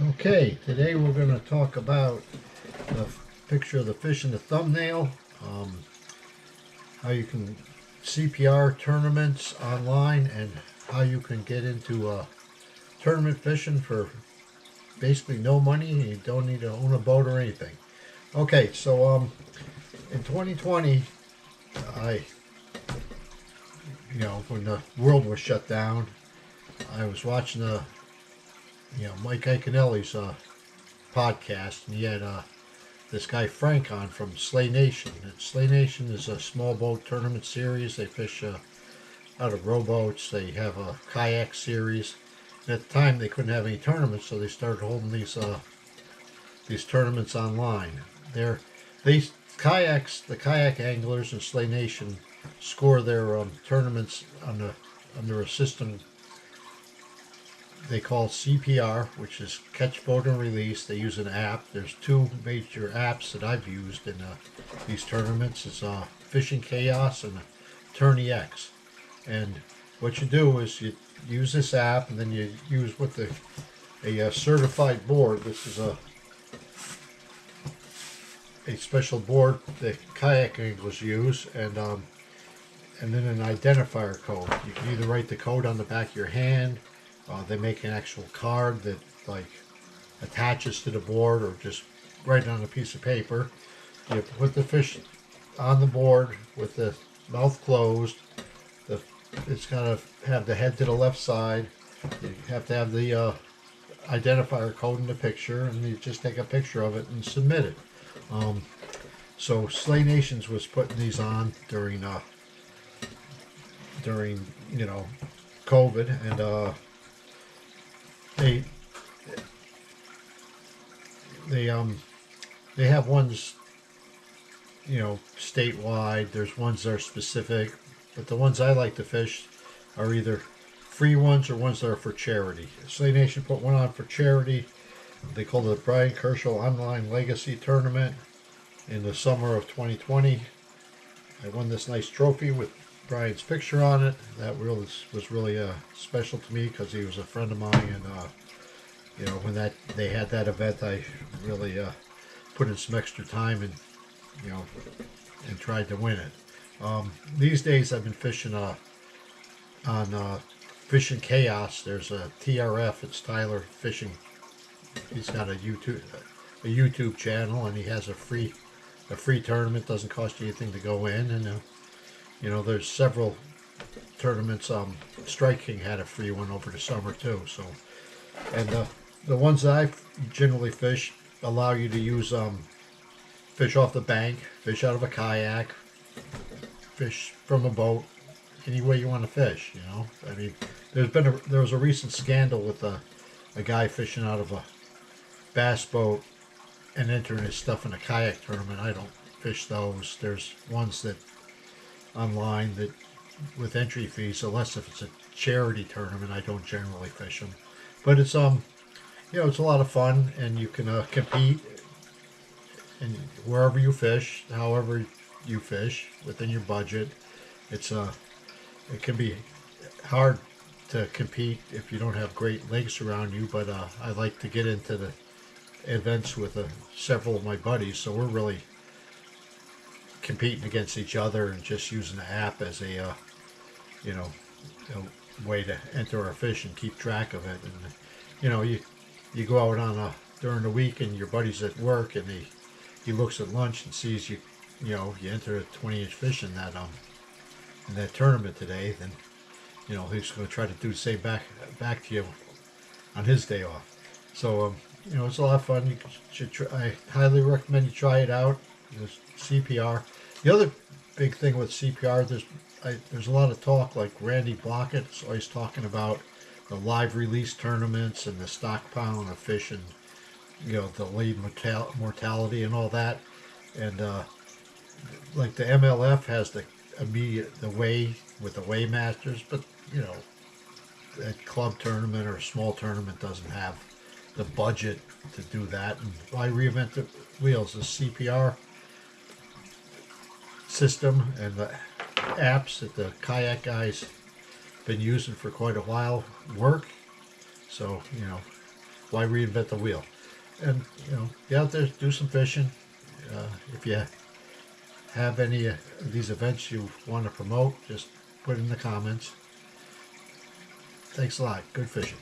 Okay, today we're going to talk about the picture of the fish in the thumbnail, how you can CPR tournaments online, and how you can get into tournament fishing for basically no money, and you don't need to own a boat or anything. Okay, so in 2020, I, when the world was shut down, I was watching Mike Iaconelli's podcast, and he had this guy Frank on from Slay Nation. And Slay Nation is a small boat tournament series. They fish out of rowboats. They have a kayak series. And at the time, they couldn't have any tournaments, so they started holding these tournaments online. These kayaks, the kayak anglers in Slay Nation, score their tournaments under a system they call CPR, which is Catch, Boat, and Release. They use an app. There's two major apps that I've used in these tournaments. It's Fishing Chaos and TourneyX. And what you do is you use this app, and then you use with a certified board. This is a special board that kayak anglers use, and then an identifier code. You can either write the code on the back of your hand. They make an actual card that attaches to the board, or just write it on a piece of paper. You put the fish on the board with the mouth closed. It's got to have the head to the left side. You have to have the identifier code in the picture, and you just take a picture of it and submit it. So Slay Nations was putting these on during COVID, and they have ones statewide. There's ones that are specific, but the ones I like to fish are either free ones or ones that are for charity. Slay Nation put one on for charity. They called it the Brian Kershaw Online Legacy Tournament in the summer of 2020. I won this nice trophy with Brian's picture on it. That was really special to me, because he was a friend of mine, and when they had that event, I really put in some extra time and tried to win it. These days I've been fishing on Fishing Chaos. There's a TRF. It's Tyler Fishing. He's got a YouTube channel, and he has a free tournament. Doesn't cost you anything to go in, and there's several tournaments. Strike King had a free one over the summer too. So, and the ones that I generally fish allow you to use fish off the bank, fish out of a kayak, fish from a boat, any way you want to fish. I mean, there was a recent scandal with a guy fishing out of a bass boat and entering his stuff in a kayak tournament. I don't fish those. There's ones that online that with entry fees, unless if it's a charity tournament, I don't generally fish them. But it's it's a lot of fun, and you can compete and wherever you fish, however you fish within your budget. It can be hard to compete if you don't have great lakes around you, but I like to get into the events with several of my buddies, so we're really competing against each other and just using the app as a way to enter our fish and keep track of it. And you go out on during the week, and your buddy's at work, and he looks at lunch and sees you enter a 20-inch fish in that tournament today. Then he's going to try to do the same back to you on his day off. So it's a lot of fun. I highly recommend you try it out. There's CPR. The other big thing with CPR, there's a lot of talk, like Randy Blockett is always talking about the live release tournaments and the stockpiling of fish, and the lead mortality and all that. And like the MLF has the weigh with the weigh masters, but that club tournament or a small tournament doesn't have the budget to do that. And I reinvent the wheels. The CPR system and the apps that the kayak guys been using for quite a while work. So why reinvent the wheel? And get out there, do some fishing. If you have any of these events you want to promote, just put in the comments. Thanks a lot. Good fishing.